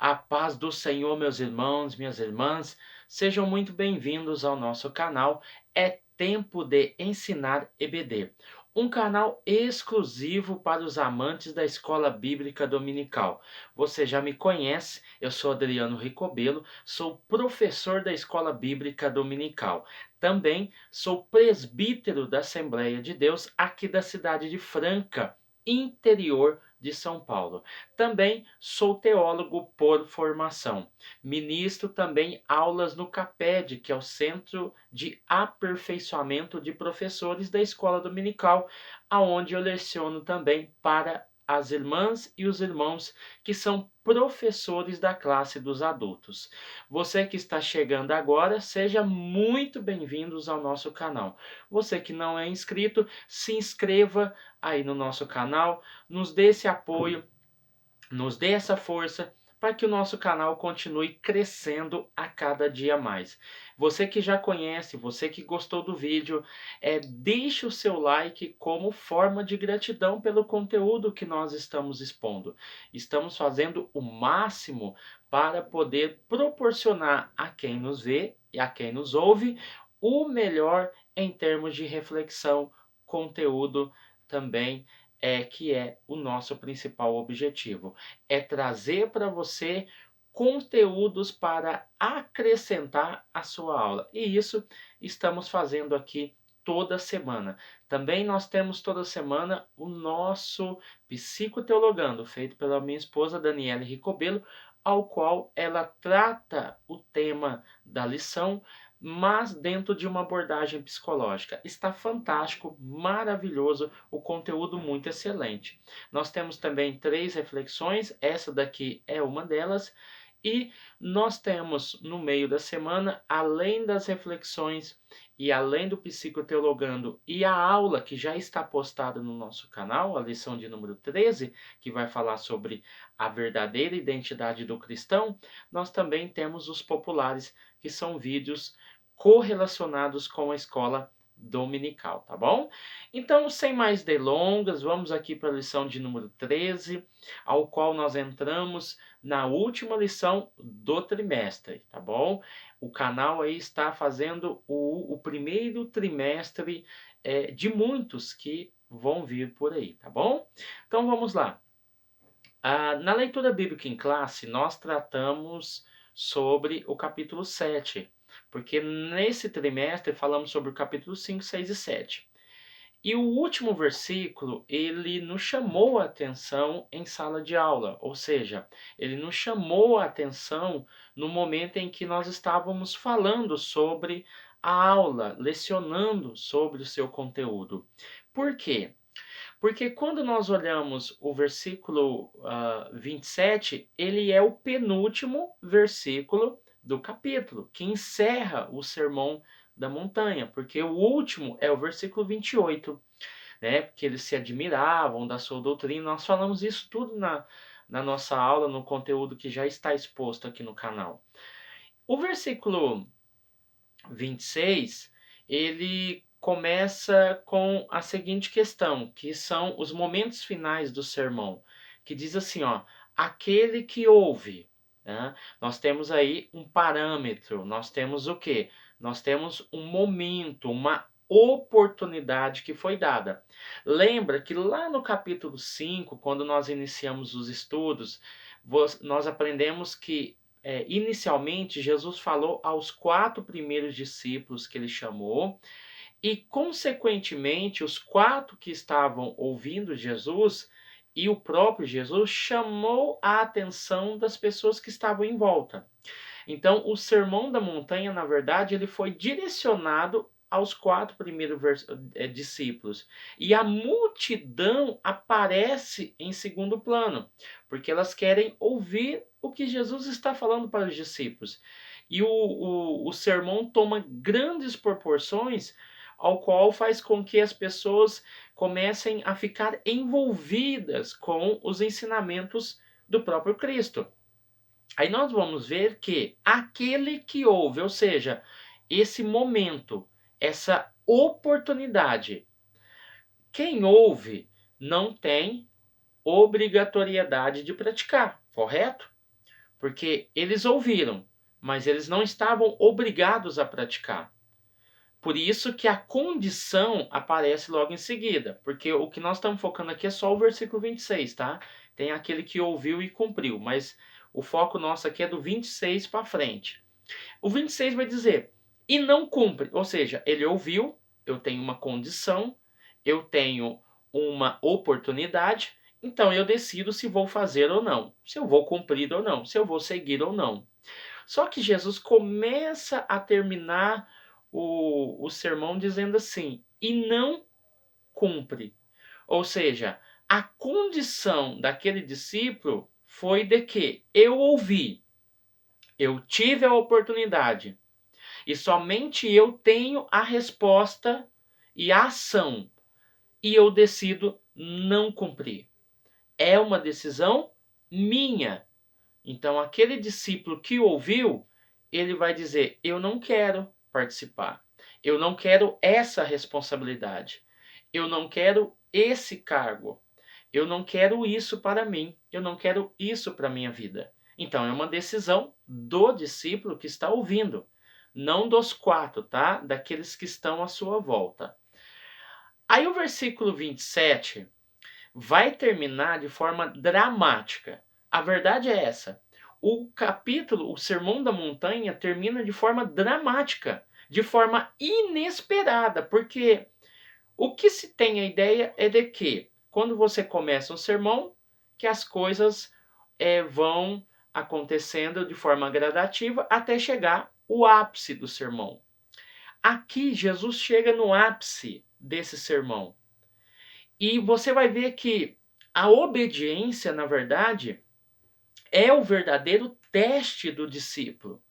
A paz do Senhor, meus irmãos, minhas irmãs, sejam muito bem-vindos ao nosso canal. É tempo de ensinar EBD, um canal exclusivo para os amantes da Escola Bíblica Dominical. Você já me conhece, eu sou Adriano Ricobelo, sou professor da Escola Bíblica Dominical. Também sou presbítero da Assembleia de Deus aqui da cidade de Franca, interior de São Paulo. Também sou teólogo por formação. Ministro também aulas no CAPED, que é o Centro de Aperfeiçoamento de Professores da Escola Dominical, aonde eu leciono também para as irmãs e os irmãos que são professores da classe dos adultos. Você que está chegando agora, seja muito bem-vindos ao nosso canal. Você que não é inscrito, se inscreva aí no nosso canal, nos dê esse apoio, nos dê essa força para que o nosso canal continue crescendo a cada dia mais. Você que já conhece, você que gostou do vídeo, deixe o seu like como forma de gratidão pelo conteúdo que nós estamos expondo. Estamos fazendo o máximo para poder proporcionar a quem nos vê e a quem nos ouve o melhor em termos de reflexão, conteúdo também que é o nosso principal objetivo. É trazer para você conteúdos para acrescentar a sua aula. E isso estamos fazendo aqui toda semana. Também nós temos toda semana o nosso Psicoteologando, feito pela minha esposa Daniela Ricobelo, ao qual ela trata o tema da lição, mas dentro de uma abordagem psicológica. Está fantástico, maravilhoso, o conteúdo muito excelente. Nós temos também 3 reflexões, essa daqui é uma delas, e nós temos no meio da semana, além das reflexões e além do Psicoteologando e a aula que já está postada no nosso canal, a lição de número 13, que vai falar sobre a verdadeira identidade do cristão, nós também temos os populares, que são vídeos correlacionados com a escola dominical, tá bom? Então, sem mais delongas, vamos aqui para a lição de número 13, ao qual nós entramos na última lição do trimestre, tá bom? O canal aí está fazendo o primeiro trimestre de muitos que vão vir por aí, tá bom? Então vamos lá. Na leitura bíblica em classe, nós tratamos sobre o capítulo 7, porque nesse trimestre falamos sobre o capítulo 5, 6 e 7. E o último versículo, ele nos chamou a atenção em sala de aula, ou seja, ele nos chamou a atenção no momento em que nós estávamos falando sobre a aula, lecionando sobre o seu conteúdo. Por quê? Porque quando nós olhamos o versículo 27, ele é o penúltimo versículo do capítulo, que encerra o sermão da montanha, porque o último é o versículo 28, né? Porque eles se admiravam da sua doutrina. Nós falamos isso tudo na nossa aula, no conteúdo que já está exposto aqui no canal. O versículo 26, ele começa com a seguinte questão, que são os momentos finais do sermão, que diz assim, ó, aquele que ouve, né? Nós temos aí um parâmetro, nós temos o quê? Nós temos um momento, uma oportunidade que foi dada. Lembra que lá no capítulo 5, quando nós iniciamos os estudos, nós aprendemos que inicialmente, Jesus falou aos 4 primeiros discípulos que ele chamou, e, consequentemente, os 4 que estavam ouvindo Jesus e o próprio Jesus chamou a atenção das pessoas que estavam em volta. Então, o Sermão da Montanha, na verdade, ele foi direcionado aos 4 primeiros discípulos. E a multidão aparece em segundo plano, porque elas querem ouvir o que Jesus está falando para os discípulos. E o sermão toma grandes proporções, ao qual faz com que as pessoas comecem a ficar envolvidas com os ensinamentos do próprio Cristo. Aí nós vamos ver que aquele que ouve, ou seja, esse momento, essa oportunidade, quem ouve não tem obrigatoriedade de praticar, correto? porque eles ouviram, mas eles não estavam obrigados a praticar. Por isso que a condição aparece logo em seguida, porque o que nós estamos focando aqui é só o versículo 26, tá? Tem aquele que ouviu e cumpriu, mas o foco nosso aqui é do 26 para frente. O 26 vai dizer, e não cumpre, ou seja, ele ouviu, eu tenho uma condição, eu tenho uma oportunidade, então eu decido se vou fazer ou não, se eu vou cumprir ou não, se eu vou seguir ou não. Só que Jesus começa a terminar o sermão dizendo assim, e não cumpre. Ou seja, a condição daquele discípulo foi de que eu ouvi, eu tive a oportunidade, e somente eu tenho a resposta e a ação, e eu decido não cumprir. É uma decisão minha. Então, aquele discípulo que ouviu, ele vai dizer: eu não quero participar, eu não quero essa responsabilidade, eu não quero esse cargo, eu não quero isso para mim, eu não quero isso para a minha vida. Então, é uma decisão do discípulo que está ouvindo, não dos quatro, tá? Daqueles que estão à sua volta. Aí, o versículo 27 vai terminar de forma dramática. A verdade é essa. O capítulo, o Sermão da Montanha, termina de forma dramática, de forma inesperada, porque o que se tem a ideia é de que, quando você começa um sermão, que as coisas vão acontecendo de forma gradativa até chegar o ápice do sermão. Aqui, Jesus chega no ápice desse sermão. E você vai ver que a obediência, na verdade, é o verdadeiro teste do discípulo.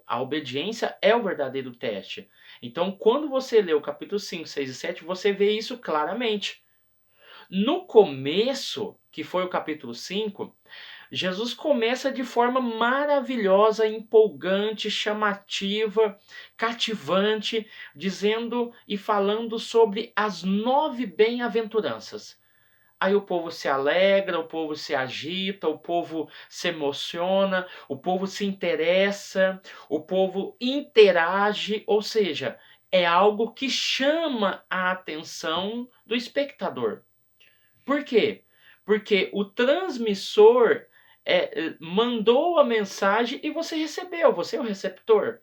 A obediência é o verdadeiro teste. Então, quando você lê o capítulo 5, 6 e 7, você vê isso claramente. No começo, que foi o capítulo 5, Jesus começa de forma maravilhosa, empolgante, chamativa, cativante, dizendo e falando sobre as 9 bem-aventuranças. Aí o povo se alegra, o povo se agita, o povo se emociona, o povo se interessa, o povo interage, ou seja, é algo que chama a atenção do espectador. Por quê? Porque o transmissor mandou a mensagem e você recebeu, você é o receptor.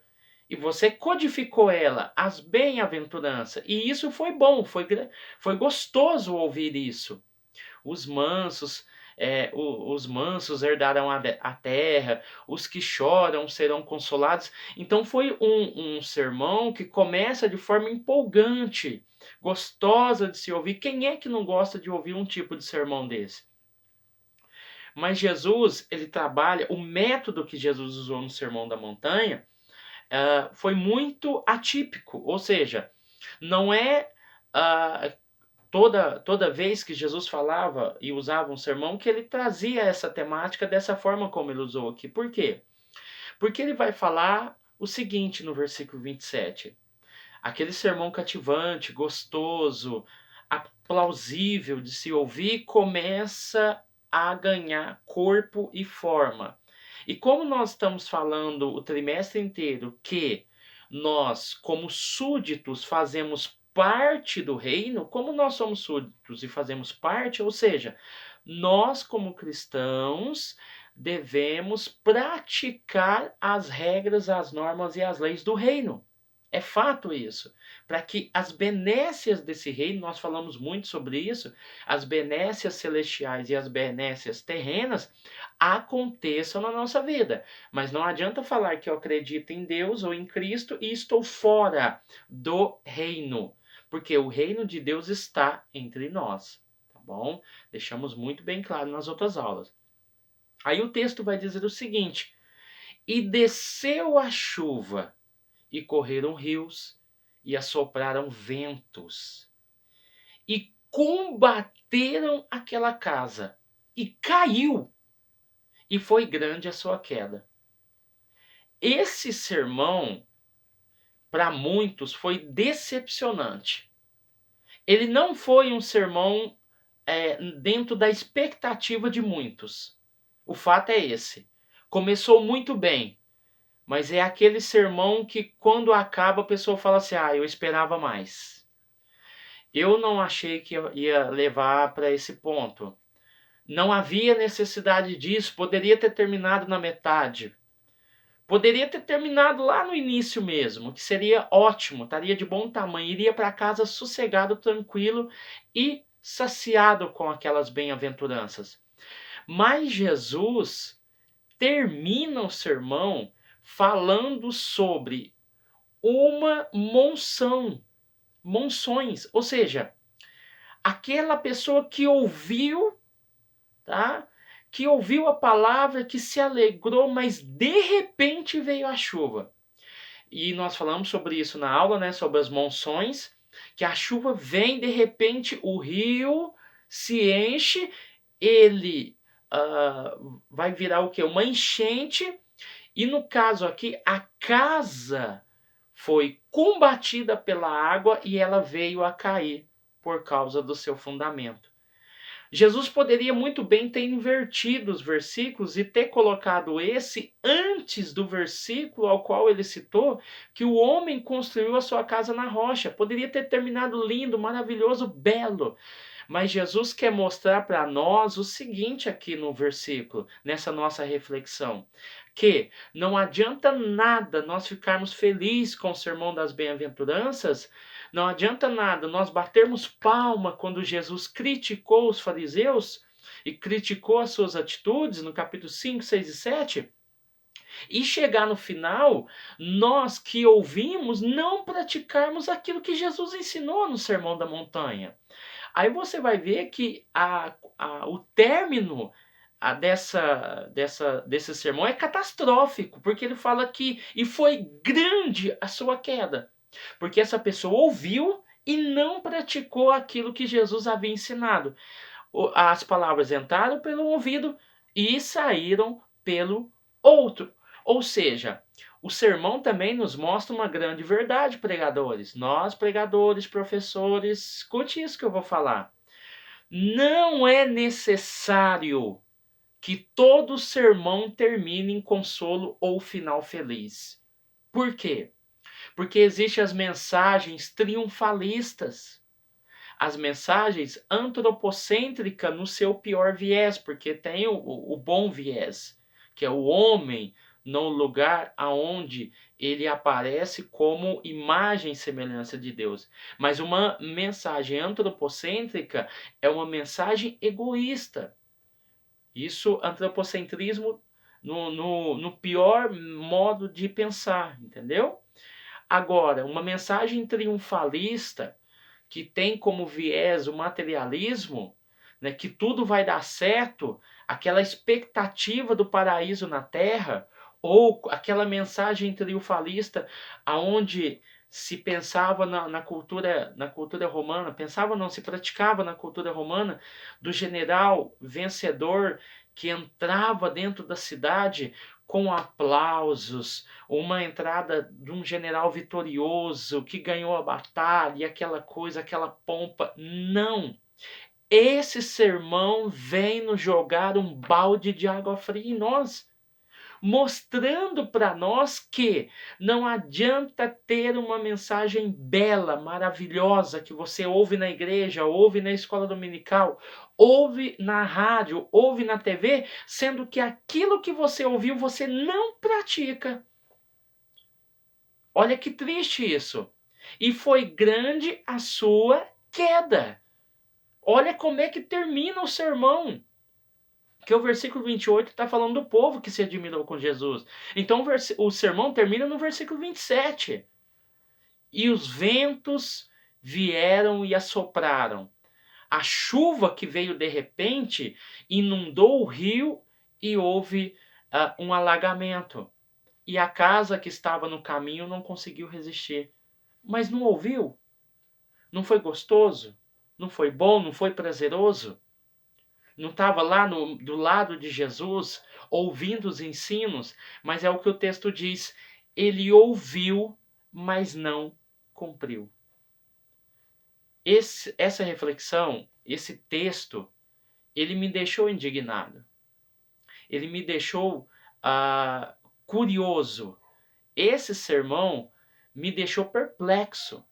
E você codificou ela, as bem-aventuranças. E isso foi bom, foi gostoso ouvir isso. Os mansos, os mansos herdarão a terra, os que choram serão consolados. Então foi um sermão que começa de forma empolgante, gostosa de se ouvir. Quem é que não gosta de ouvir um tipo de sermão desse? Mas Jesus, ele trabalha, o método que Jesus usou no Sermão da Montanha foi muito atípico, ou seja, não é toda vez que Jesus falava e usava um sermão que ele trazia essa temática dessa forma como ele usou aqui. Por quê? Porque ele vai falar o seguinte no versículo 27. Aquele sermão cativante, gostoso, plausível de se ouvir, começa a ganhar corpo e forma. E como nós estamos falando o trimestre inteiro que nós, como súditos, fazemos parte do reino, como nós somos súditos e fazemos parte, ou seja, nós, como cristãos, devemos praticar as regras, as normas e as leis do reino. É fato isso. Para que as benécias desse reino, nós falamos muito sobre isso, as benécias celestiais e as benécias terrenas aconteçam na nossa vida. Mas não adianta falar que eu acredito em Deus ou em Cristo e estou fora do reino. Porque o reino de Deus está entre nós. Tá bom? Deixamos muito bem claro nas outras aulas. Aí o texto vai dizer o seguinte: e desceu a chuva, e correram rios, e assopraram ventos, e combateram aquela casa, e caiu, e foi grande a sua queda. Esse sermão, para muitos, foi decepcionante. Ele não foi um sermão dentro da expectativa de muitos. O fato é esse. Começou muito bem, mas é aquele sermão que quando acaba a pessoa fala assim: "Ah, eu esperava mais. Eu não achei que ia levar para esse ponto. Não havia necessidade disso, poderia ter terminado na metade. Poderia ter terminado lá no início mesmo, que seria ótimo, estaria de bom tamanho, iria para casa sossegado, tranquilo e saciado com aquelas bem-aventuranças." Mas Jesus termina o sermão falando sobre uma monções, ou seja, aquela pessoa que ouviu, tá? Que ouviu a palavra, que se alegrou, mas de repente veio a chuva. E nós falamos sobre isso na aula, né? Sobre as monções, que a chuva vem, de repente o rio se enche, ele vai virar o quê? Uma enchente, e no caso aqui, a casa foi combatida pela água e ela veio a cair por causa do seu fundamento. Jesus poderia muito bem ter invertido os versículos e ter colocado esse antes do versículo ao qual ele citou, que o homem construiu a sua casa na rocha. Poderia ter terminado lindo, maravilhoso, belo. Mas Jesus quer mostrar para nós o seguinte aqui no versículo, nessa nossa reflexão, que não adianta nada nós ficarmos felizes com o sermão das bem-aventuranças, não adianta nada nós batermos palma quando Jesus criticou os fariseus e criticou as suas atitudes no capítulo 5, 6 e 7, e chegar no final, nós que ouvimos não praticarmos aquilo que Jesus ensinou no Sermão da Montanha. Aí você vai ver que o término desse sermão é catastrófico, porque ele fala que e foi grande a sua queda, porque essa pessoa ouviu e não praticou aquilo que Jesus havia ensinado. As palavras entraram pelo ouvido e saíram pelo outro. Ou seja, o sermão também nos mostra uma grande verdade, pregadores. Nós, pregadores, professores, escute isso que eu vou falar. Não é necessário que todo sermão termine em consolo ou final feliz. Por quê? Porque existem as mensagens triunfalistas, as mensagens antropocêntricas no seu pior viés, porque tem o bom viés, que é o homem no lugar aonde ele aparece como imagem e semelhança de Deus. Mas uma mensagem antropocêntrica é uma mensagem egoísta. Isso, antropocentrismo no pior modo de pensar, entendeu? Agora, uma mensagem triunfalista que tem como viés o materialismo, né, que tudo vai dar certo, aquela expectativa do paraíso na terra, ou aquela mensagem triunfalista aonde se pensava na cultura romana, pensava não, se praticava na cultura romana, do general vencedor que entrava dentro da cidade com aplausos, uma entrada de um general vitorioso que ganhou a batalha, e aquela coisa, aquela pompa. Não! Esse sermão vem nos jogar um balde de água fria em nós, mostrando para nós que não adianta ter uma mensagem bela, maravilhosa, que você ouve na igreja, ouve na escola dominical, ouve na rádio, ouve na TV, sendo que aquilo que você ouviu você não pratica. Olha que triste isso. E foi grande a sua queda. Olha como é que termina o sermão. Que o versículo 28 está falando do povo que se admirou com Jesus. Então o sermão termina no versículo 27. E os ventos vieram e assopraram. A chuva que veio de repente inundou o rio e houve um alagamento. E a casa que estava no caminho não conseguiu resistir. Mas não ouviu? Não foi gostoso? Não foi bom? Não foi prazeroso? Não estava lá do lado de Jesus, ouvindo os ensinos? Mas é o que o texto diz. Ele ouviu, mas não cumpriu. Essa reflexão, esse texto, ele me deixou indignado. Ele me deixou curioso. Esse sermão me deixou perplexo,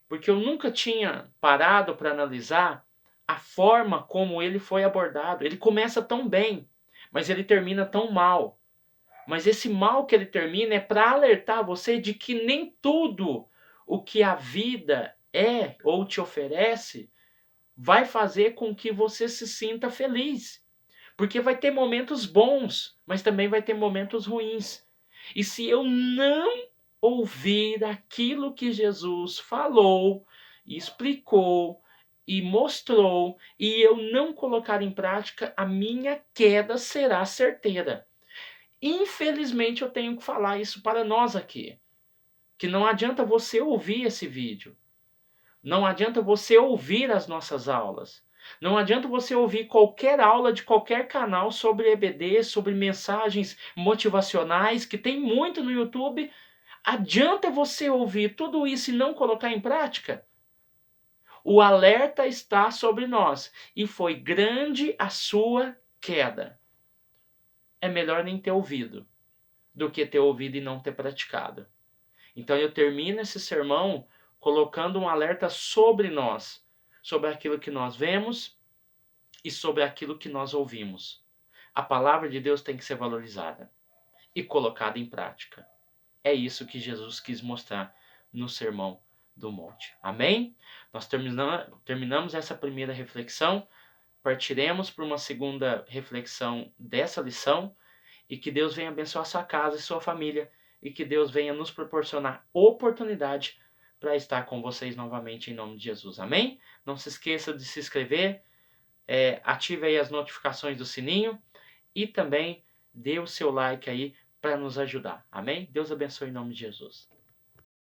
porque eu nunca tinha parado para analisar a forma como ele foi abordado. Ele começa tão bem, mas ele termina tão mal. Mas esse mal que ele termina é para alertar você de que nem tudo o que a vida é ou te oferece vai fazer com que você se sinta feliz. Porque vai ter momentos bons, mas também vai ter momentos ruins. E se eu não ouvir aquilo que Jesus falou, explicou e mostrou, e eu não colocar em prática, a minha queda será certeira. Infelizmente, eu tenho que falar isso para nós aqui, que não adianta você ouvir esse vídeo, não adianta você ouvir as nossas aulas, não adianta você ouvir qualquer aula de qualquer canal sobre EBD, sobre mensagens motivacionais, que tem muito no YouTube. Adianta você ouvir tudo isso e não colocar em prática? O alerta está sobre nós, e foi grande a sua queda. É melhor nem ter ouvido do que ter ouvido e não ter praticado. Então eu termino esse sermão colocando um alerta sobre nós, sobre aquilo que nós vemos e sobre aquilo que nós ouvimos. A palavra de Deus tem que ser valorizada e colocada em prática. É isso que Jesus quis mostrar no Sermão do Monte. Amém? Nós terminamos essa primeira reflexão, partiremos para uma segunda reflexão dessa lição, e que Deus venha abençoar sua casa e sua família, e que Deus venha nos proporcionar oportunidade para estar com vocês novamente em nome de Jesus. Amém? Não se esqueça de se inscrever, ative aí as notificações do sininho e também dê o seu like aí para nos ajudar. Amém? Deus abençoe em nome de Jesus.